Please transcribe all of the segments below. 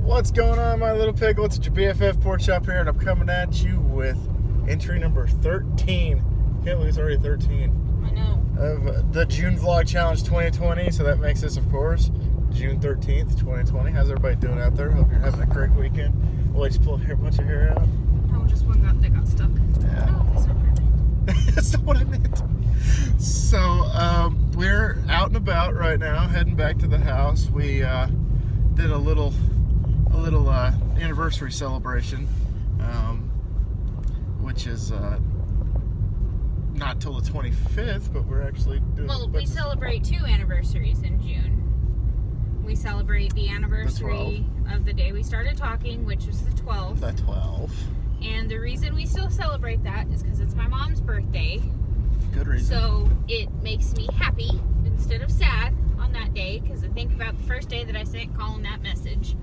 What's going on, my little piglets? It's your BFF Pork Chop here, and I'm coming at you with entry number 13. Can't believe it's already 13. I know. Of the June Vlog Challenge 2020, so that makes this, of course, June 13th, 2020. How's everybody doing out there? Hope you're having a great weekend. We'll just pull a bunch of hair out. Oh, just one that got stuck. Yeah. Oh, that's not what I meant. That's not what I meant. So, we're out and about right now, heading back to the house. We did a little anniversary celebration, which is not till the 25th, but we're actually doing. Well, we celebrate 2 anniversaries in June. We celebrate the anniversary of the day we started talking, which was the 12th. The 12th. And the reason we still celebrate that is because it's my mom's birthday. Good reason. So it makes me happy instead of sad on that day, because I think about the first day that I sent Colin that message.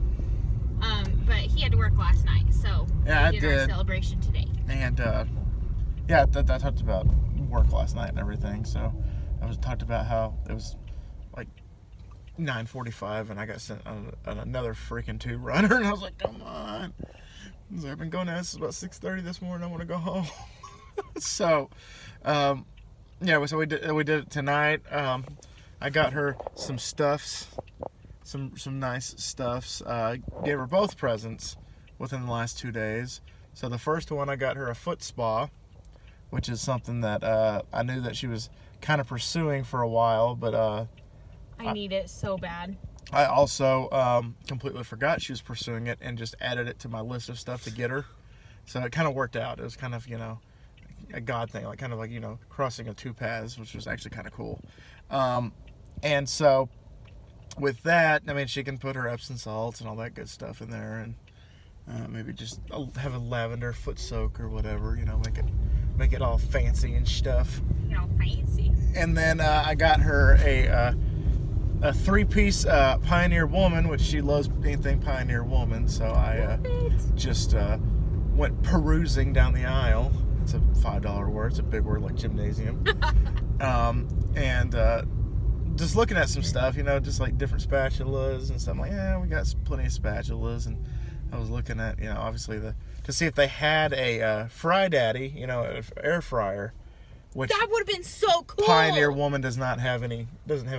But he had to work last night, so yeah, we did our celebration today. And yeah, that talked about work last night and everything. So I talked about how it was like 9:45, and I got sent on another freaking 2-runner, and I was like, come on. So I've been going to this about 6:30 this morning. I want to go home. So, yeah. So we did it tonight. I got her some stuffs, some nice stuffs. Gave her both presents within the last 2 days. So the first one, I got her a foot spa, which is something that I knew that she was kind of pursuing for a while, but I need it so bad. I also completely forgot she was pursuing it and just added it to my list of stuff to get her. So it kind of worked out. It was kind of, a God thing, like kind of like, crossing of 2 paths, which was actually kind of cool. And so with that, I mean, she can put her Epsom salts and all that good stuff in there, and maybe just have a lavender foot soak or whatever, make it all fancy and stuff. All fancy. And then I got her a 3-piece Pioneer Woman, which she loves anything Pioneer Woman, so I just went perusing down the aisle. It's a $5 word. It's a big word like gymnasium. And just looking at some stuff, just like different spatulas and stuff. I'm like, yeah, we got plenty of spatulas. And I was looking at, obviously to see if they had a Fry Daddy, air fryer. Which that would have been so cool. Pioneer Woman doesn't have an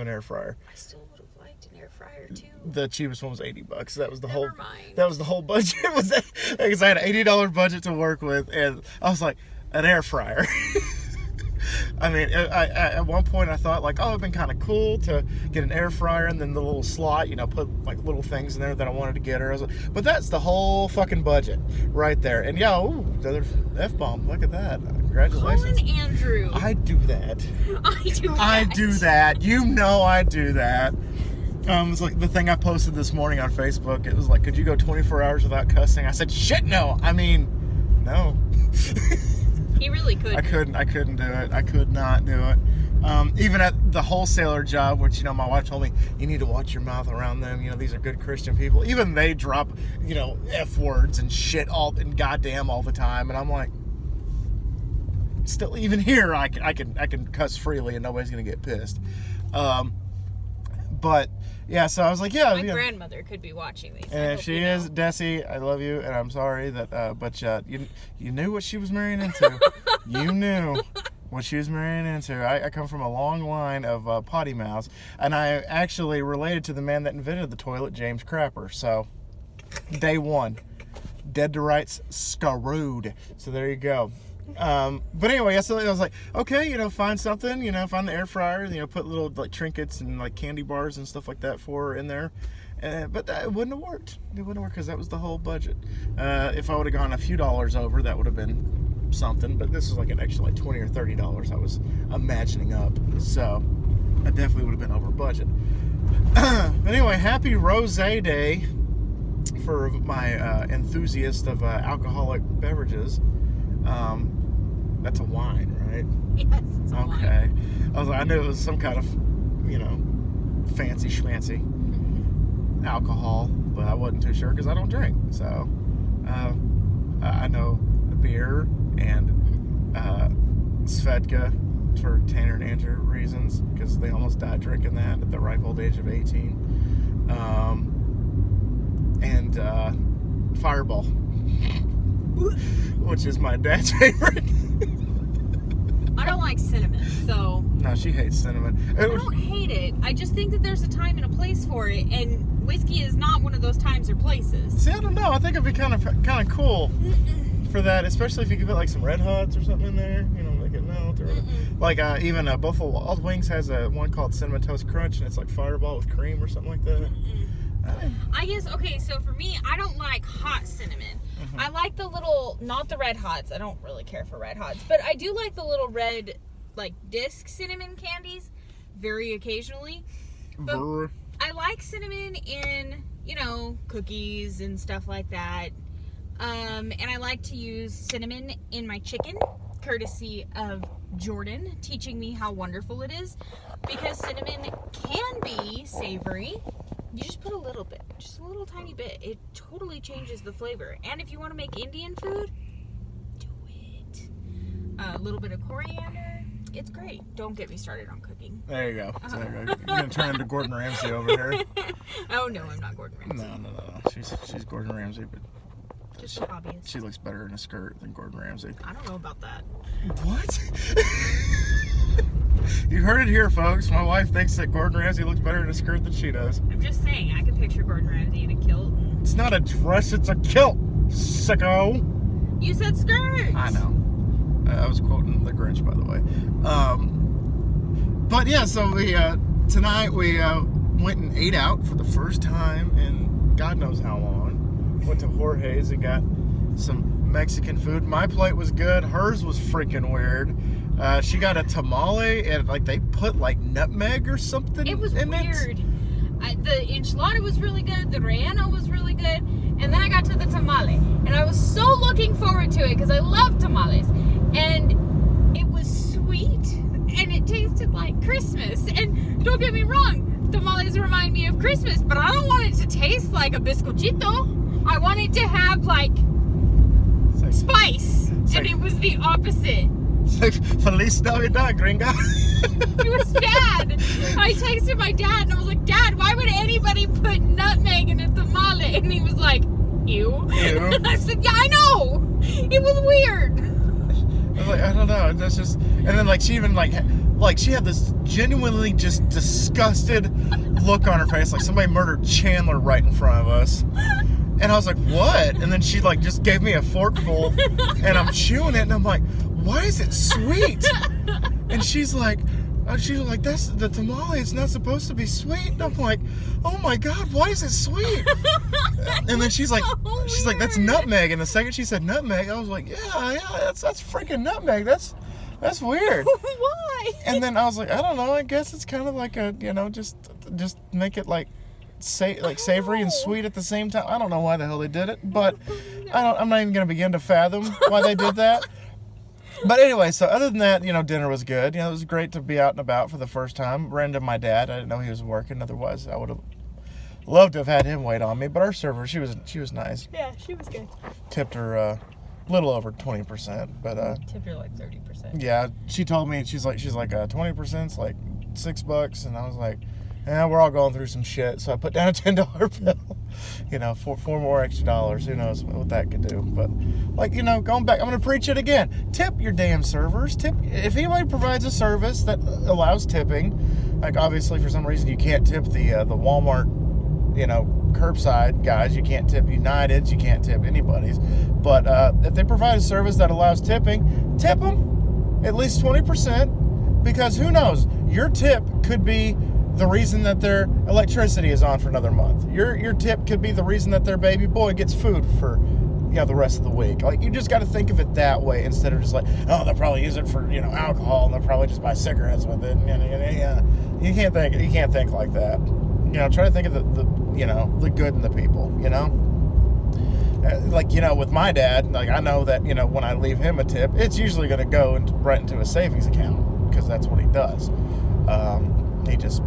air fryer. I still would have liked an air fryer too. The cheapest one was $80. That was the Never mind. That was the whole budget. Because I had an $80 budget to work with, and I was like, an air fryer. I mean, I at one point I thought like, oh, it'd been kind of cool to get an air fryer and then the little slot, put like little things in there that I wanted to get her. I was like, but that's the whole fucking budget right there. And the other F-bomb. Look at that. Congratulations. Colin Andrew. I do that. I do that. I do that. It's like the thing I posted this morning on Facebook. It was like, could you go 24 hours without cussing? I said, shit, no. I mean, no. He really could. I couldn't do it. I could not do it. Even at the wholesaler job, which, my wife told me, you need to watch your mouth around them. These are good Christian people. Even they drop, F words and shit and goddamn all the time. And I'm like, still, even here, I can cuss freely and nobody's going to get pissed. But yeah, so I was like, yeah. My grandmother could be watching these. And if she is, Desi, I love you, and I'm sorry that, but you knew what she was marrying into. You knew what she was marrying into. I come from a long line of potty mouths, and I actually related to the man that invented the toilet, James Crapper. So, day one, dead to rights, screwed. So there you go. But anyway, so I was like, okay, find something, find the air fryer, put little like trinkets and like candy bars and stuff like that for her in there. But it wouldn't have worked. It wouldn't have worked because that was the whole budget. If I would have gone a few dollars over, that would have been something. But this is like an extra like $20 or $30 I was imagining up. So I definitely would have been over budget. But anyway, happy Rosé Day for my enthusiast of alcoholic beverages. That's a wine, right? Yes, it's a okay. wine. I knew it was some kind of, fancy schmancy alcohol, but I wasn't too sure because I don't drink. So, I know beer and Svedka for Tanner and Andrew reasons, because they almost died drinking that at the ripe old age of 18. And Fireball, which is my dad's favorite. I don't like cinnamon, so... No, she hates cinnamon. I don't hate it. I just think that there's a time and a place for it, and whiskey is not one of those times or places. See, I don't know. I think it'd be kind of cool for that, especially if you could put like some Red Hots or something in there. You know, make it melt. Or like even Buffalo Wild Wings has one called Cinnamon Toast Crunch, and it's like Fireball with cream or something like that. I guess, okay, so for me, I don't like hot cinnamon. I like the little, not the Red Hots. I don't really care for Red Hots. But I do like the little red, like, disc cinnamon candies very occasionally. But I like cinnamon in, you know, cookies and stuff like that. And I like to use cinnamon in my chicken, courtesy of Jordan teaching me how wonderful it is. Because cinnamon can be savory. You just put a little bit, just a little tiny bit. It totally changes the flavor. And if you want to make Indian food, do it. A little bit of coriander. It's great. Don't get me started on cooking. There you go. So you're going to turn into Gordon Ramsay over here. Oh, no, I'm not Gordon Ramsay. No. She's Gordon Ramsay, but just a hobbyist. She looks better in a skirt than Gordon Ramsay. I don't know about that. What? You heard it here, folks. My wife thinks that Gordon Ramsay looks better in a skirt than she does. I'm just saying, I can picture Gordon Ramsay in a kilt. It's not a dress, it's a kilt, sicko. You said skirt. I know. I was quoting The Grinch, by the way. But yeah, so we tonight we went and ate out for the first time in God knows how long. Went to Jorge's and got some Mexican food. My plate was good. Hers was freaking weird. She got a tamale and like they put like nutmeg or something. It was in weird. The enchilada was really good. The relleno was really good. And then I got to the tamale, and I was so looking forward to it because I love tamales. And it was sweet, and it tasted like Christmas. And don't get me wrong, tamales remind me of Christmas, but I don't want it to taste like a bizcochito. I want it to have like spice, and it was the opposite. It's like, Feliz Navidad, gringa. It was bad. I texted my dad and I was like, Dad, why would anybody put nutmeg in a tamale? And he was like, ew. And I said, yeah, I know. It was weird. I was like, I don't know. That's just, and then like she even like she had this genuinely just disgusted look on her face, like somebody murdered Chandler right in front of us. And I was like, what? And then she like just gave me a forkful, and I'm chewing it, and I'm like, why is it sweet? And she's like, that's the tamale. It's not supposed to be sweet. And I'm like, oh my God, why is it sweet? And then she's like, that's nutmeg. And the second she said nutmeg, I was like, yeah, that's freaking nutmeg. That's weird. Why? And then I was like, I don't know. I guess it's kind of like a, you know, just make it like savory and sweet at the same time. I don't know why the hell they did it, but I'm not even gonna begin to fathom why they did that. But anyway, so other than that, you know, dinner was good. You know, it was great to be out and about for the first time. Ran into my dad. I didn't know he was working. Otherwise, I would have loved to have had him wait on me. But our server, she was nice. Yeah, she was good. Tipped her a little over 20%, but tipped her like 30%. Yeah, she told me she's like 20%'s like $6, and I was like, we're all going through some shit. So I put down a $10 bill. You know, four more extra dollars. Who knows what that could do? But like, you know, going back, I'm gonna preach it again. Tip your damn servers. Tip if anybody provides a service that allows tipping. Like obviously, for some reason, you can't tip the Walmart, you know, curbside guys. You can't tip United's. You can't tip anybody's. But if they provide a service that allows tipping, tip them at least 20%, because who knows, your tip could be the reason that their electricity is on for another month. Your tip could be the reason that their baby boy gets food for, you know, the rest of the week. Like, you just got to think of it that way instead of just like, oh, they'll probably use it for, you know, alcohol, and they'll probably just buy cigarettes with it. You can't think like that. You know, try to think of the you know, the good in the people. You know, like, you know, with my dad, like, I know that, you know, when I leave him a tip, it's usually going to go right into a savings account, because that's what he does. He just,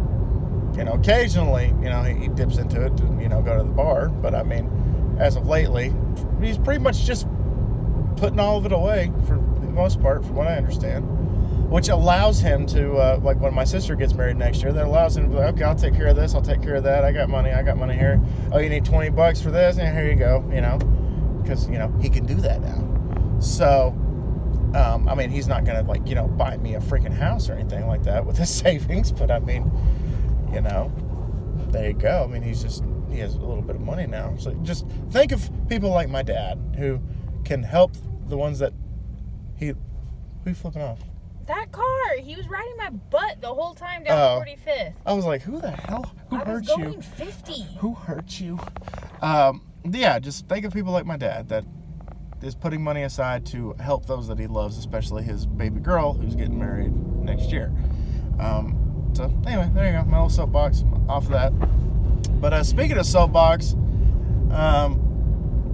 you know, occasionally, you know, he dips into it to, you know, go to the bar. But I mean, as of lately, he's pretty much just putting all of it away for the most part, from what I understand. which allows him to, like when my sister gets married next year, that allows him to be like, okay, I'll take care of this, I'll take care of that, I got money here. Oh, you need $20 for this? And here you go, because, he can do that now. So, I mean, he's not going to, buy me a freaking house or anything like that with his savings, but I mean, there you go. I mean, he has a little bit of money now. So just think of people like my dad who can help the ones that who are you flipping off? That car. He was riding my butt the whole time down 45th. I was like, who the hell? Who hurt you? I was going 50. Who hurt you? Just think of people like my dad that is putting money aside to help those that he loves, especially his baby girl who's getting married next year. So anyway, there you go. My little soapbox off of that. But speaking of soapbox, I'm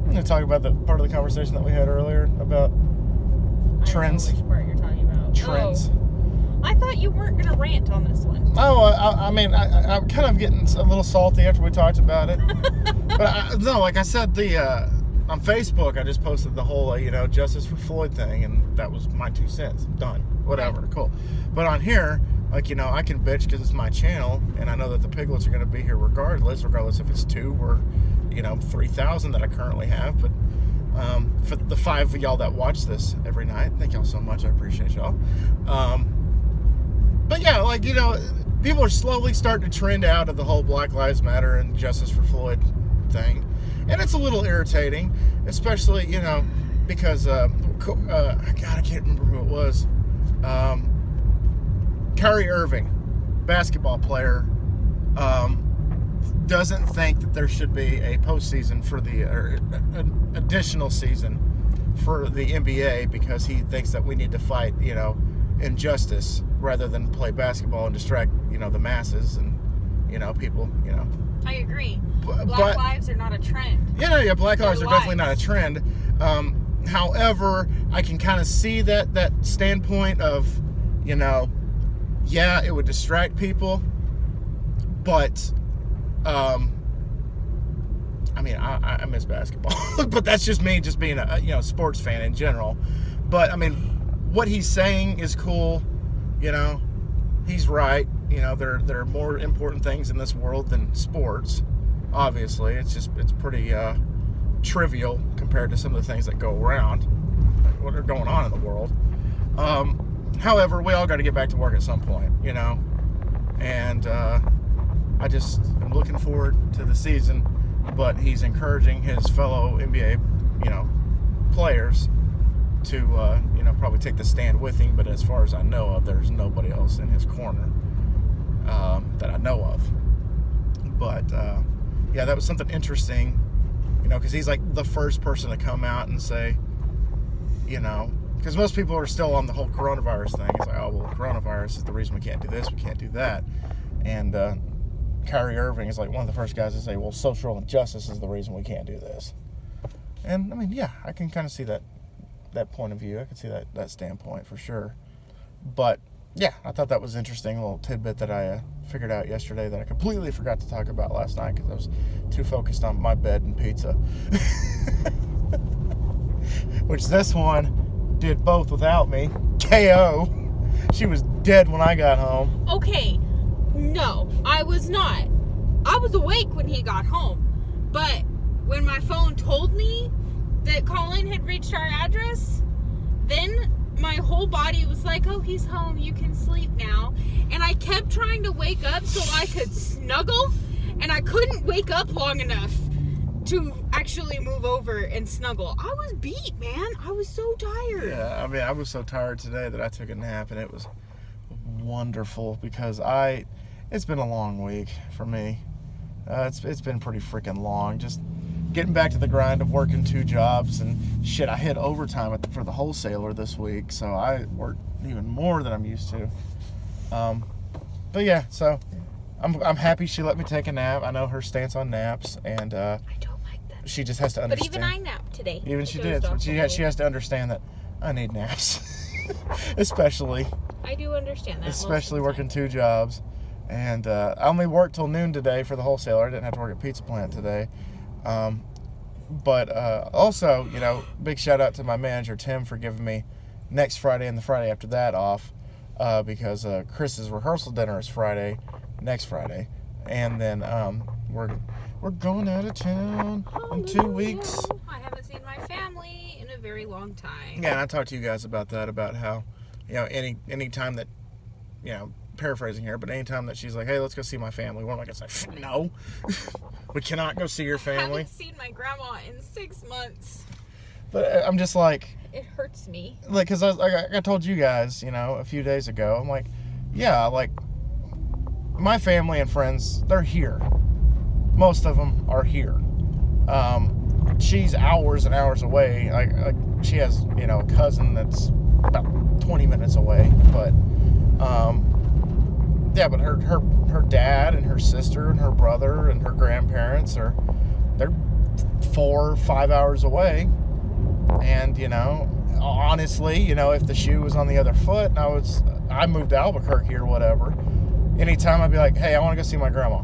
going to talk about the part of the conversation that we had earlier about trends. I don't know which part you're talking about. Trends. Oh, I thought you weren't going to rant on this one. Oh, I'm kind of getting a little salty after we talked about it. But like I said, on Facebook, I just posted the whole, Justice for Floyd thing, and that was my 2 cents. Done. Whatever. Right. Cool. But on here, I can bitch because it's my channel, and I know that the piglets are going to be here regardless if it's 2 or, 3,000 that I currently have. But for the 5 of y'all that watch this every night, thank y'all so much. I appreciate y'all. But yeah, people are slowly starting to trend out of the whole Black Lives Matter and Justice for Floyd thing. And it's a little irritating, especially, because, God, I can't remember who it was. Kyrie Irving, basketball player, doesn't think that there should be a postseason for an additional season for the NBA because he thinks that we need to fight, injustice rather than play basketball and distract, the masses and, people, I agree. Black lives are not a trend. Yeah, Black lives are definitely not a trend. However, I can kind of see that standpoint of, it would distract people, but, I miss basketball, but that's just me just being a, sports fan in general. But, what he's saying is cool, he's right. There are more important things in this world than sports. Obviously, it's pretty trivial compared to some of the things that go around, what are going on in the world. However, we all got to get back to work at some point, and I just am looking forward to the season. But he's encouraging his fellow NBA, players to, probably take the stand with him. But as far as I know of, there's nobody else in his corner that I know of. But that was something interesting, because he's like the first person to come out and say, because most people are still on the whole coronavirus thing. It's like, oh, well, coronavirus is the reason we can't do this, we can't do that. And Kyrie Irving is like one of the first guys to say, well, social injustice is the reason we can't do this. And, I can kind of see that point of view. I can see that standpoint for sure. But, yeah, I thought that was interesting, a little tidbit that I figured out yesterday that I completely forgot to talk about last night because I was too focused on my bed and pizza. Which this one did both without me. KO. She was dead when I got home. Okay. No, I was not. I was awake when he got home. But when my phone told me that Colin had reached our address, then my whole body was like, oh, he's home, you can sleep now. And I kept trying to wake up so I could snuggle, and I couldn't wake up long enough to actually move over and snuggle. I was beat, man. I was so tired. Yeah, I was so tired today that I took a nap, and it was wonderful because it's been a long week for me. It's been pretty freaking long. Just getting back to the grind of working 2 jobs and shit. I hit overtime for the wholesaler this week, so I worked even more than I'm used to. But yeah, so I'm happy she let me take a nap. I know her stance on naps, and I don't like that. She just has to understand. But even I napped today. Even she did. But she has to understand that I need naps, especially. I do understand that. Especially working 2 jobs. And I only worked till noon today for the wholesaler. I didn't have to work at Pizza Plant today. But also, big shout out to my manager, Tim, for giving me next Friday and the Friday after that off. because Chris's rehearsal dinner is next Friday, and then we're going out of town in 2 weeks. I haven't seen my family in a very long time. Yeah, and I talked to you guys about that, about how, any time that, paraphrasing here, but anytime that she's like, hey, let's go see my family, we're like, it's like, no, we cannot go see your I family. haven't seen my grandma in 6 months. But I'm just like, It hurts me. like, because I told you guys, a few days ago, I'm like, yeah, like, my family and friends, they're here. Most of them are here. She's hours and hours away. Like she has, a cousin that's about 20 minutes away. But, yeah, but her dad and her sister and her brother and her grandparents they're 4 or 5 hours away. And, honestly, if the shoe was on the other foot and I moved to Albuquerque or whatever, anytime I'd be like, hey, I want to go see my grandma.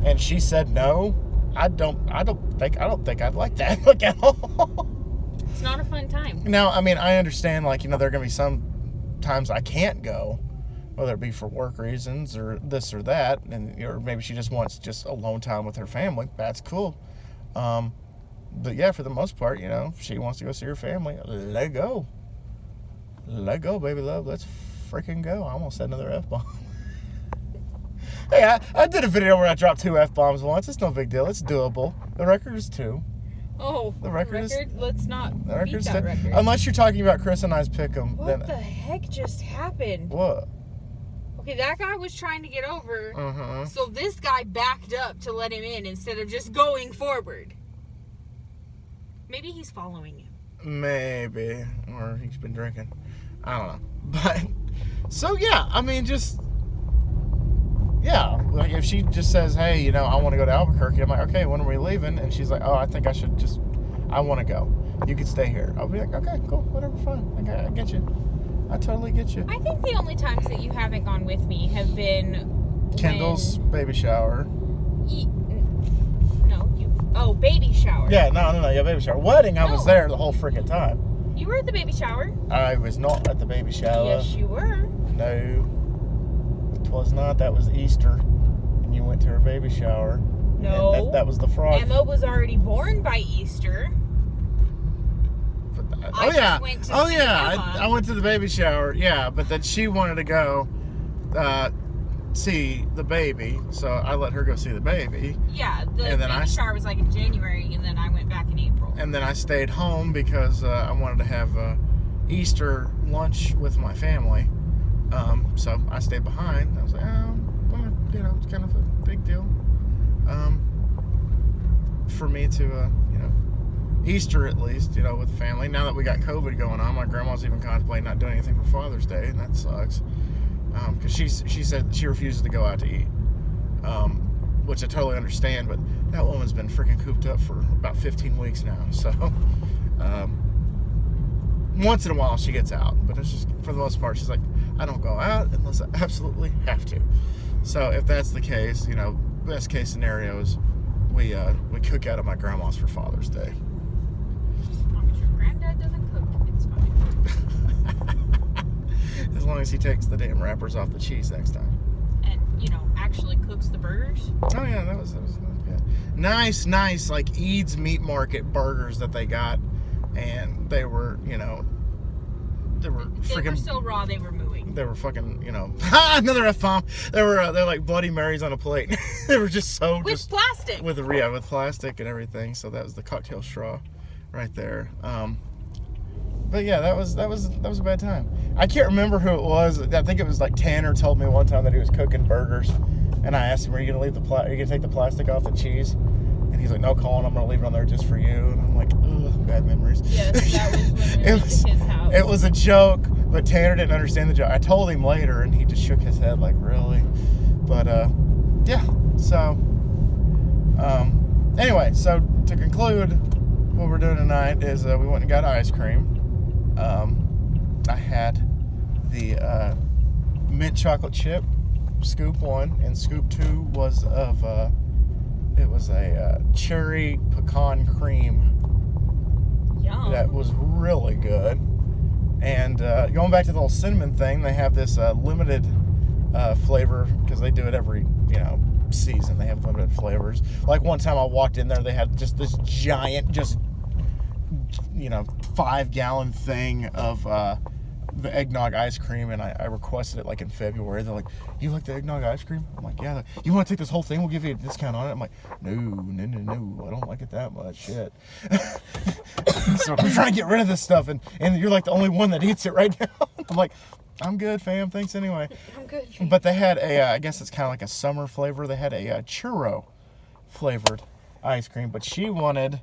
And she said no. I don't think I'd like that like at all. It's not a fun time. Now, I mean, I understand, like, there are going to be some times I can't go, whether it be for work reasons or this or that, and or maybe she just wants just alone time with her family. That's cool. But yeah, for the most part, if she wants to go see her family, let go. Let go, baby love. Let's freaking go. I almost said another F-bomb. Hey, I did a video where I dropped 2 F-bombs once. It's no big deal. It's doable. The record is 2. Oh, the record is... Let's not the beat that record. Unless you're talking about Chris and I's pick'em. What the heck just happened? What? Okay, that guy was trying to get over, Uh-huh. so this guy backed up to let him in instead of just going forward. Maybe he's following you. Maybe. Or he's been drinking. I don't know. But, so yeah, I mean, just... Yeah, like if she just says, hey, I want to go to Albuquerque, I'm like, okay, when are we leaving? And she's like, oh, I think I want to go. You could stay here. I'll be like, okay, cool, whatever, fine. I get you. I totally get you. I think the only times that you haven't gone with me have been Kendall's baby shower. Baby shower. Yeah, no, yeah, baby shower. Wedding, I was there the whole freaking time. You were at the baby shower. I was not at the baby shower. Yes, you were. No. It was not. That was Easter. And you went to her baby shower. No. And that was the frog. Emma was already born by Easter. I went to the baby shower. Yeah, but then she wanted to go see the baby, so I let her go see the baby. Yeah, the baby shower was like in January, and then I went back in April. And then I stayed home because I wanted to have Easter lunch with my family. So I stayed behind. I was like, it's kind of a big deal for me to, Easter at least, with the family. Now that we got COVID going on, my grandma's even contemplating not doing anything for Father's Day, and that sucks. Because she said she refuses to go out to eat, which I totally understand, but that woman's been freaking cooped up for about 15 weeks now, so once in a while she gets out, but it's just, for the most part, she's like, I don't go out unless I absolutely have to. So if that's the case, best case scenario is we cook out at my grandma's for Father's Day. As long as your granddad doesn't cook, it's fine. As long as he takes the damn wrappers off the cheese next time. And, actually cooks the burgers. Oh, yeah, that was good. Nice, like, Eads Meat Market burgers that they got. And they were, they were so raw, they were mooing. They were fucking, another F-bomb. They're like Bloody Marys on a plate. They were just so... With plastic. With plastic and everything. So that was the cocktail straw right there. But yeah, that was a bad time. I can't remember who it was. I think it was like Tanner told me one time that he was cooking burgers, and I asked him, "Are you gonna take the plastic off the cheese?" And he's like, "No, Colin, I'm gonna leave it on there just for you." And I'm like, "Ugh, bad memories." Yes, that was when we went to his house. It was a joke, but Tanner didn't understand the joke. I told him later, and he just shook his head like, "Really?" But yeah. So anyway, so to conclude, what we're doing tonight is we went and got ice cream. I had the mint chocolate chip, scoop 1, and scoop 2 was of it was a cherry pecan cream. Yum. That was really good. And going back to the whole cinnamon thing, they have this limited flavor because they do it every, season. They have limited flavors. Like one time I walked in there, they had just this giant, 5-gallon thing of the eggnog ice cream, and I requested it like in February. They're like, "You like the eggnog ice cream?" I'm like, "Yeah." You want to take this whole thing? We'll give you a discount on it. I'm like, No, I don't like it that much. Shit. So I'm trying to get rid of this stuff, and you're like the only one that eats it right now. I'm like, I'm good, fam. Thanks anyway. I'm good. But they had I guess it's kind of like a summer flavor. They had a churro flavored ice cream, but she wanted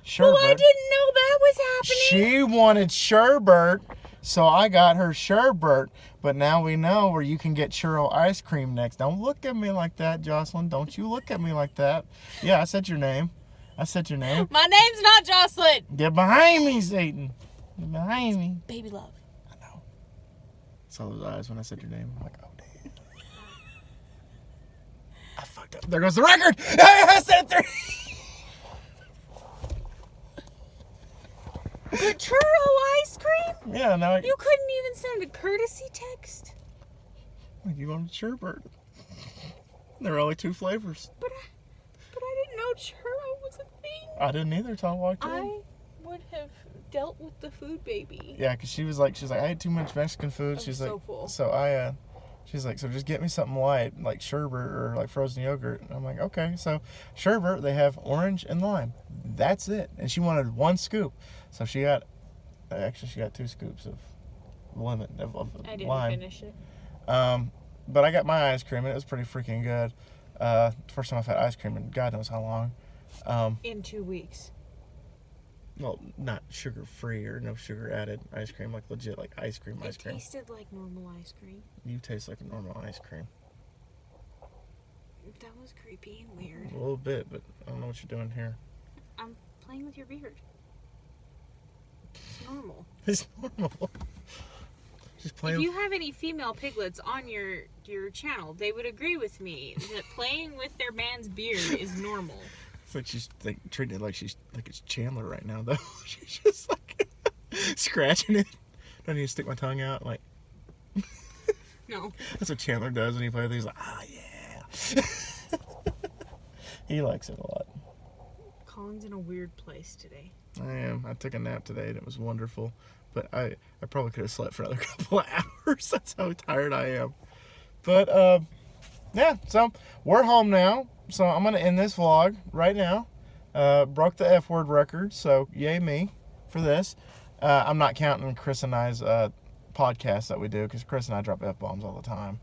sherbet. Well, I didn't know that was happening. She wanted sherbet, so I got her sherbet. But now we know where you can get churro ice cream next. Don't look at me like that, Jocelyn. Don't you look at me like that. Yeah, I said your name. My name's not Jocelyn. Get behind me, Satan. Get behind me. Baby love. I know. Saw those eyes when I said your name. I'm like, oh, damn. I fucked up. There goes the record. I said 3. But churro ice cream? Yeah, now You couldn't even send a courtesy text? you wanted sherbet. There are only 2 flavors. But I didn't know churro was a thing. I didn't either until I walked in. I would have dealt with the food baby. Yeah, because she's like, I ate too much Mexican food. I'm She's so like, full. so she's like, so just get me something light, like sherbet or like frozen yogurt. And I'm like, okay. So sherbet, they have orange and lime. That's it. And she wanted 1 scoop. So she got 2 scoops of lemon, of I didn't lime. finish it. But I got my ice cream, and it was pretty freaking good. First time I've had ice cream in God knows how long. In 2 weeks. Well, not sugar-free or no sugar added ice cream, like legit, like ice cream. It tasted like normal ice cream. You taste like a normal ice cream. That was creepy and weird. A little bit, but I don't know what you're doing here. I'm playing with your beard. It's normal. It's normal. She's playing. If you have any female piglets on your channel, they would agree with me that playing with their man's beard is normal. It's like she's like treating it like it's Chandler right now, though. She's just like scratching it. Don't need to stick my tongue out, like. No. That's what Chandler does when he plays. He's like, yeah. He likes it a lot. Colin's in a weird place today. I am. I took a nap today and it was wonderful. But I probably could have slept for another couple of hours. That's how tired I am. But, yeah, so we're home now. So I'm going to end this vlog right now. Broke the F word record, so yay me for this. I'm not counting Chris and I's podcast that we do, because Chris and I drop F-bombs all the time.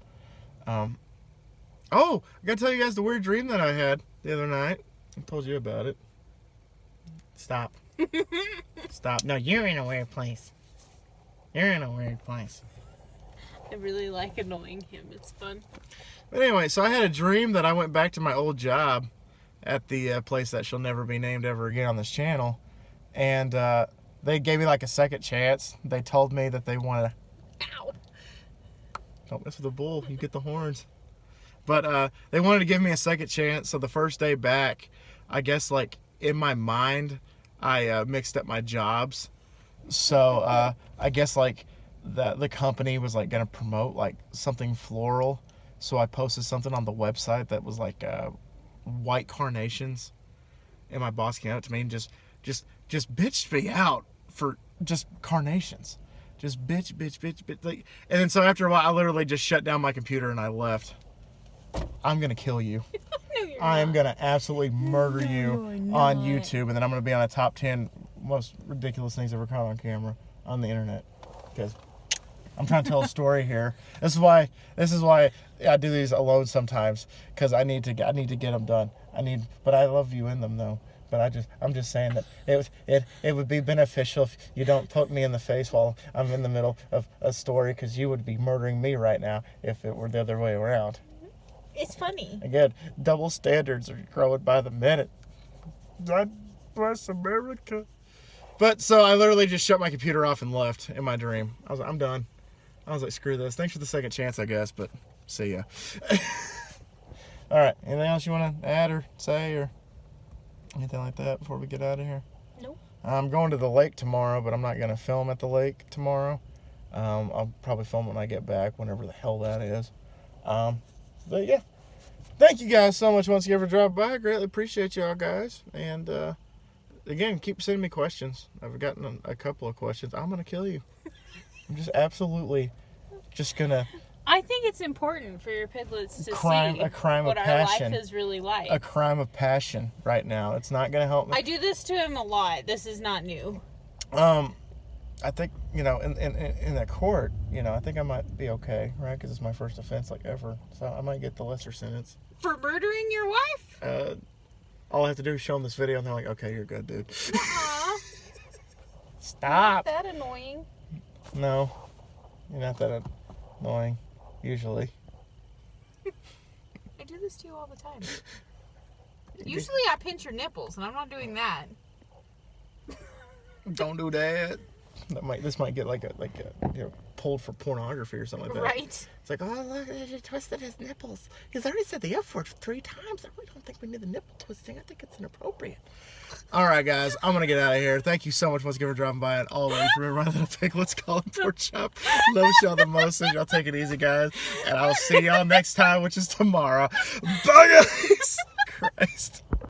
Oh, I got to tell you guys the weird dream that I had the other night. I told you about it. Stop. Stop. No, you're in a weird place. You're in a weird place. I really like annoying him. It's fun. But anyway, so I had a dream that I went back to my old job at the place that shall never be named ever again on this channel. And they gave me like a second chance. They told me that they wanted to... Ow. Don't mess with the bull. You get the horns. But they wanted to give me a second chance. So the first day back, I guess like in my mind, I mixed up my jobs. So I guess like the company was like going to promote like something floral. So I posted something on the website that was like white carnations. And my boss came up to me and just bitched me out for just carnations. Just bitch. Like, and then so after a while, I literally just shut down my computer and I left. I'm going to kill you. No, you're I am not. going to absolutely murder you on YouTube. And then I'm going to be on a top 10 most ridiculous things ever caught on camera on the internet. Because I'm trying to tell a story here. This is why I do these alone sometimes. Because I need to get them done. But I love you in them though. But I'm just saying that it would be beneficial if you don't poke me in the face while I'm in the middle of a story, because you would be murdering me right now if it were the other way around. It's funny. Again, double standards are growing by the minute. God bless America. But so I literally just shut my computer off and left in my dream. I was like, I'm done. I was like, screw this. Thanks for the second chance, I guess, but see ya. All right. Anything else you want to add or say or anything like that before we get out of here? Nope. I'm going to the lake tomorrow, but I'm not going to film at the lake tomorrow. I'll probably film when I get back, whenever the hell that is. But yeah, thank you guys so much once again for dropping by. I greatly appreciate y'all guys. And again, keep sending me questions. I've gotten a couple of questions. I'm going to kill you. I'm just absolutely just going to... I think it's important for your piglets to see a crime what of our passion. life is really like. A crime of passion right now. It's not going to help me. I do this to him a lot. This is not new. I think, you know, in that court, you know, I think I might be okay, right? Because it's my first offense, like, ever. So I might get the lesser sentence. For murdering your wife? All I have to do is show them this video, and they're like, okay, you're good, dude. Aw. Stop. That annoying. No, you're not that annoying, usually. I do this to you all the time. Usually I pinch your nipples, and I'm not doing that. Don't do that. This might get like a you know, pulled for pornography or something like that. Right. It's like, oh look, you twisted his nipples. He's already said the F word 3 times. I really don't think we need the nipple twisting. I think it's inappropriate. All right, guys, I'm gonna get out of here. Thank you so much once again for dropping by. And always remember, my little piglets calling pork chop. Love y'all the most. So y'all take it easy, guys. And I'll see y'all next time, which is tomorrow. Bye, guys. Christ.